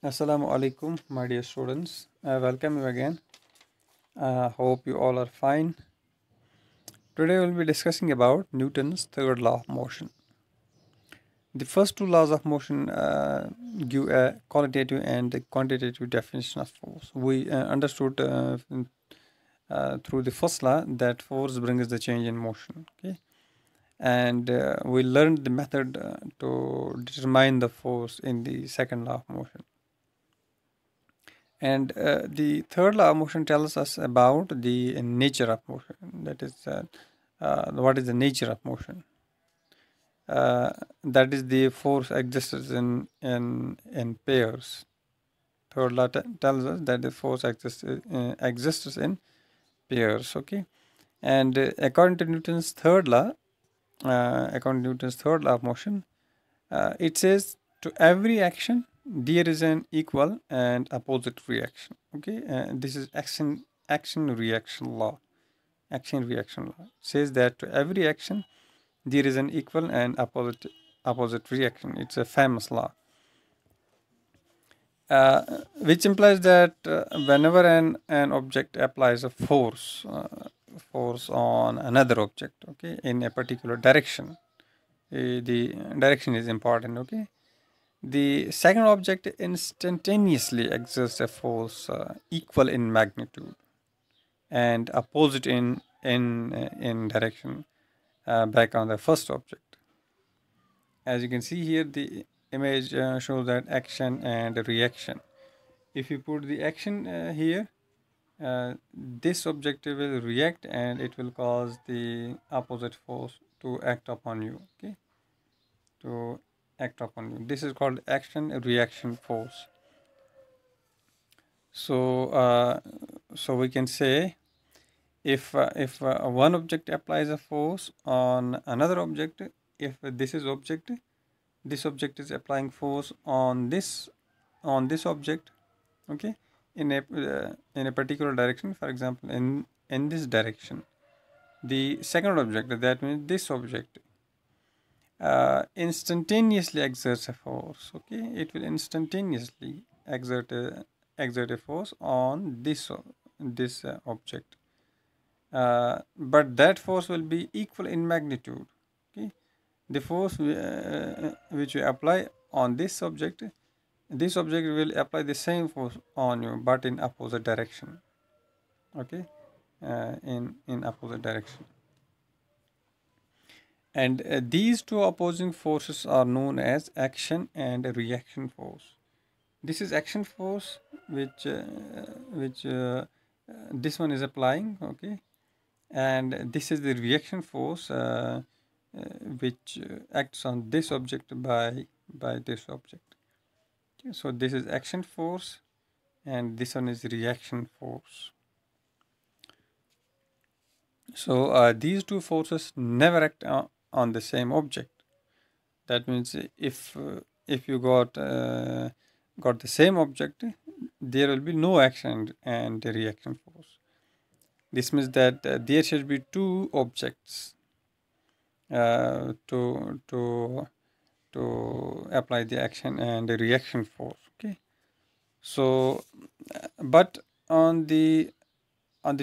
Assalamu alaikum, my dear students. Welcome you again. Hope you all are fine. Today we'll be discussing about Newton's third law of motion. The first two laws of motion give a qualitative and a quantitative definition of force. We understood through the first law that force brings the change in motion. Okay, and we learned the method to determine the force in the second law of motion. And the third law of motion tells us about the nature of motion. That is, what is the nature of motion? That is, the force exists in pairs. Third law tells us that the force exists in pairs. Okay, and according to Newton's third law, of motion, it says to every action there is an equal and opposite reaction. Okay, this is action reaction law. Action reaction law says that to every action there is an equal and opposite reaction. It's a famous law, which implies that whenever an object applies a force on another object, okay, in a particular direction, the direction is important. Okay, the second object instantaneously exerts a force equal in magnitude and opposite in direction back on the first object. As you can see here, the image shows that action and reaction. If you put the action here, this object will react and it will cause the opposite force to act upon you. Okay, to act upon you. This is called action reaction force. So we can say if one object applies a force on another object, if this object is applying force on this object, okay, in a particular direction. For example, in this direction, the second object, that means this object, instantaneously exerts a force. Okay, it will instantaneously exert a force on this object, but that force will be equal in magnitude. Okay, the force which you apply on this object will apply the same force on you, but in opposite direction. Okay, in opposite direction. And these two opposing forces are known as action and reaction force. This is action force which this one is applying. Okay, and this is the reaction force which acts on this object by this object. Okay, so this is action force and this one is reaction force. So these two forces never act on the same object. That means if you got the same object, there will be no action and reaction force. This means that there should be two objects to apply the action and the reaction force. Okay, so but on the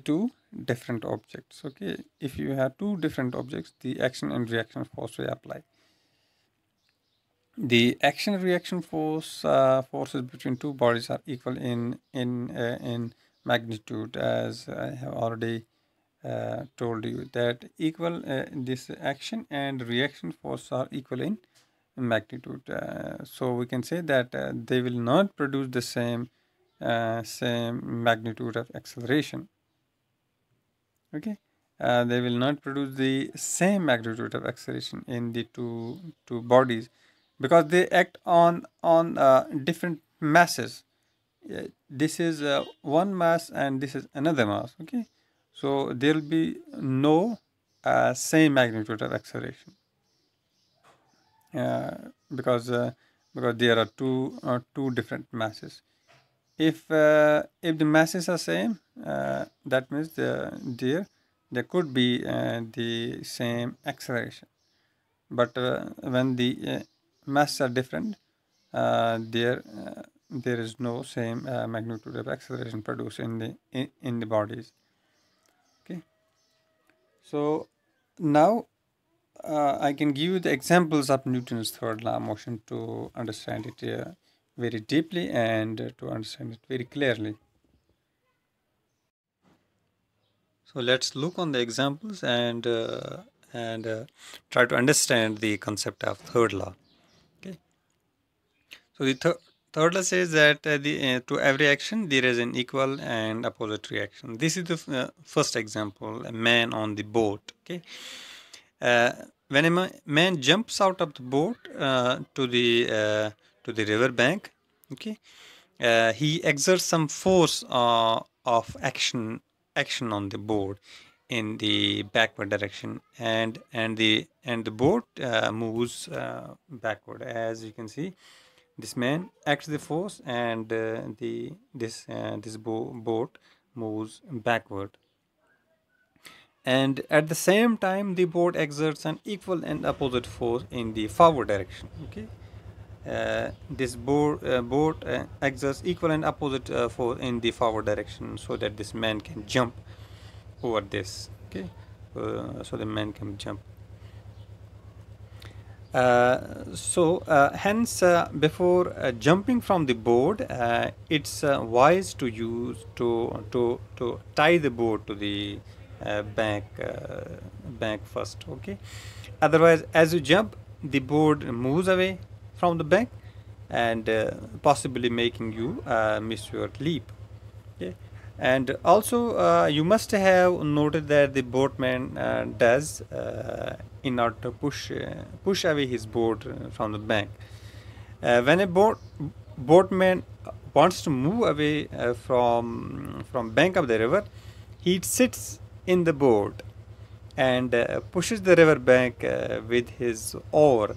two different objects. Okay, if you have two different objects, the action and reaction force will apply. The action reaction forces between two bodies are equal in magnitude, as I have already told you that equal this action and reaction force are equal in magnitude. So we can say that they will not produce the same magnitude of acceleration. Okay, they will not produce the same magnitude of acceleration in the two bodies, because they act on different masses. This is one mass and this is another mass. Okay, so there will be no same magnitude of acceleration, uh, because there are two different masses. If the masses are same, that means there could be the same acceleration. But when the masses are different, there there is no same magnitude of acceleration produced in the bodies. Okay, so now I can give you the examples of Newton's third law of motion to understand it very deeply and to understand it very clearly. So let's look on the examples and try to understand the concept of third law. Okay. So the third law says that to every action there is an equal and opposite reaction. This is the first example: a man on the boat. Okay. When a man jumps out of the boat to the river bank, okay, he exerts some force of action on the board in the backward direction, and the boat moves backward. As you can see, this man acts the force, and this boat moves backward. And at the same time, the boat exerts an equal and opposite force in the forward direction. Okay, this boat exerts equal and opposite force in the forward direction, so that this man can jump over this. Okay, so the man can jump. Hence, before jumping from the board, it's wise to use to tie the board to the bank first. Okay, otherwise, as you jump, the board moves away from the bank, and possibly making you miss your leap. Okay. And also, you must have noted that the boatman does in order to push away his boat from the bank. When a boatman wants to move away from bank of the river, he sits in the boat and pushes the river bank with his oar.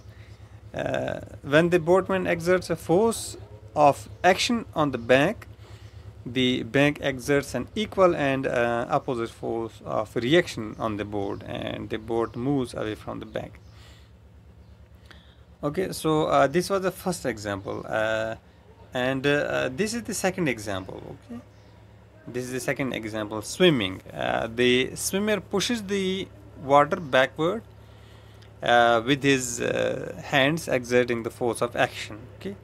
When the boatman exerts a force of action on the bank exerts an equal and opposite force of reaction on the board, and the boat moves away from the bank. Okay, so this was the first example, and this is the second example. Okay, this is the second example: swimming. The swimmer pushes the water backward with his hands exerting the force of action. Okay,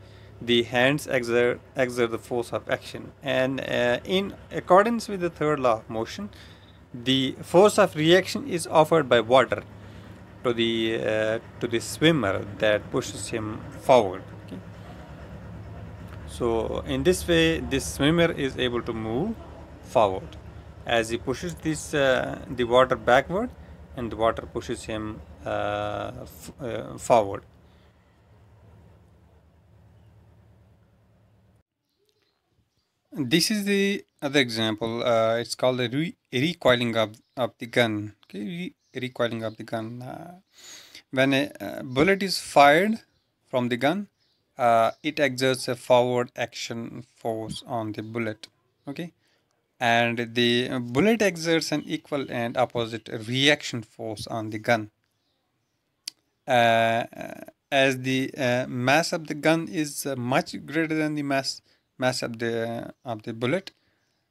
the hands exert the force of action, and in accordance with the third law of motion, the force of reaction is offered by water to the swimmer that pushes him forward. Okay, so in this way, this swimmer is able to move forward as he pushes the water backward, and the water pushes him forward. This is the other example. It's called the recoiling of the gun. Okay, recoiling of the gun. When a bullet is fired from the gun, it exerts a forward action force on the bullet. Okay, and the bullet exerts an equal and opposite reaction force on the gun. Uh, as the mass of the gun is much greater than the mass of the bullet,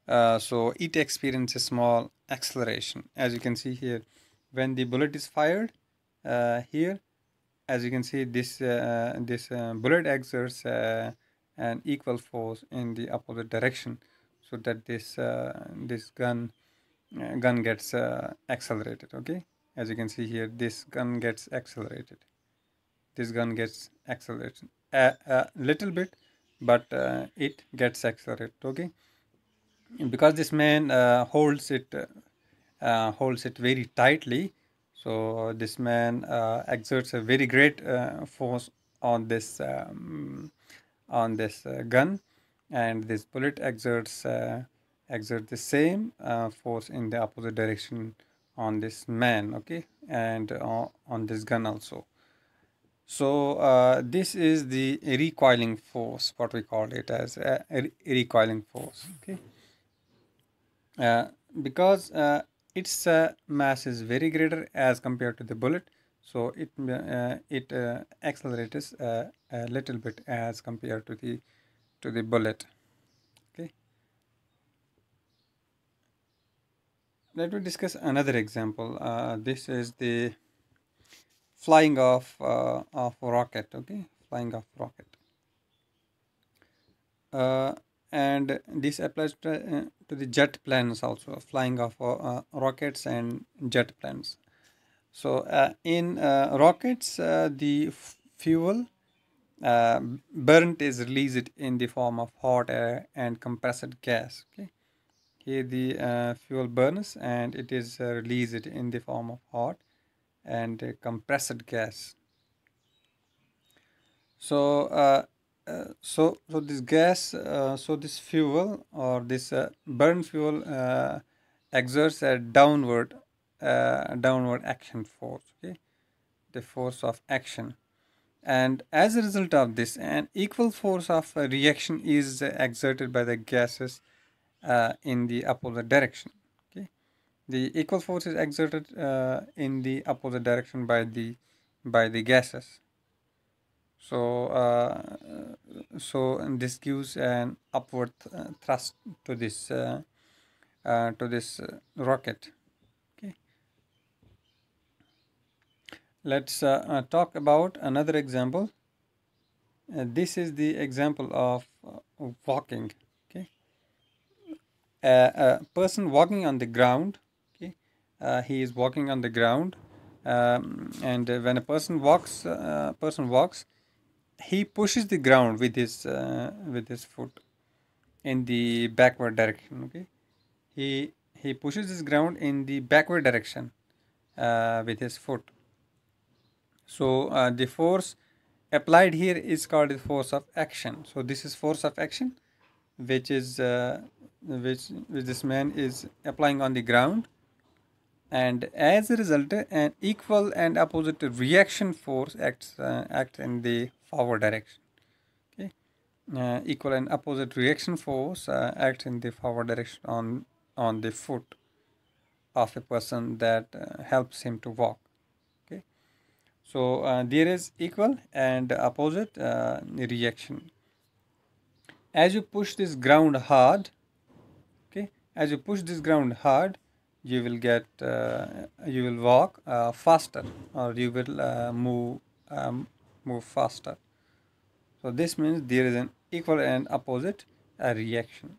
so it experiences small acceleration. As you can see here, when the bullet is fired here, as you can see, this bullet exerts an equal force in the opposite direction, so that this gun gets accelerated. Okay, as you can see here, this gun gets accelerated. This gun gets accelerated a little bit, but it gets accelerated. Okay, because this man holds it very tightly, so this man exerts a very great force on this gun, and this bullet exerts the same force in the opposite direction on this man. Okay, and on this gun also. So this is the recoiling force, what we call it as a recoiling force. Okay, uh, because its mass is very greater as compared to the bullet, so it accelerates a little bit as compared to to the bullet. Okay. Let me discuss another example. This is the flying of rocket. Okay, flying of rocket. And this applies to the jet planes also, flying of rockets and jet planes. So in rockets, the fuel burnt is released in the form of hot air and compressed gas. Okay, here the fuel burns and it is released in the form of hot and compressed gas. So so this gas, so this fuel or this burn fuel exerts a downward action force. Okay, the force of action, and as a result of this, an equal force of reaction is exerted by the gases in the opposite direction. Okay, the equal force is exerted in the opposite direction by the gases. So and this gives an upward thrust to this rocket. Okay, let's talk about another example. This is the example of walking. Okay, a person walking on the ground. Okay, he is walking on the ground, and when a person walks, he pushes the ground with his foot in the backward direction. Okay, he pushes his ground in the backward direction with his foot. So the force applied here is called the force of action. So this is force of action, which is which this man is applying on the ground, and as a result, an equal and opposite reaction force acts in the forward direction. Okay, equal and opposite reaction force acts in the forward direction on the foot of a person that helps him to walk. Okay, so there is equal and opposite reaction. As you push this ground hard, okay, as you push this ground hard, you will get you will walk faster, or you will move faster. So this means there is an equal and opposite reaction.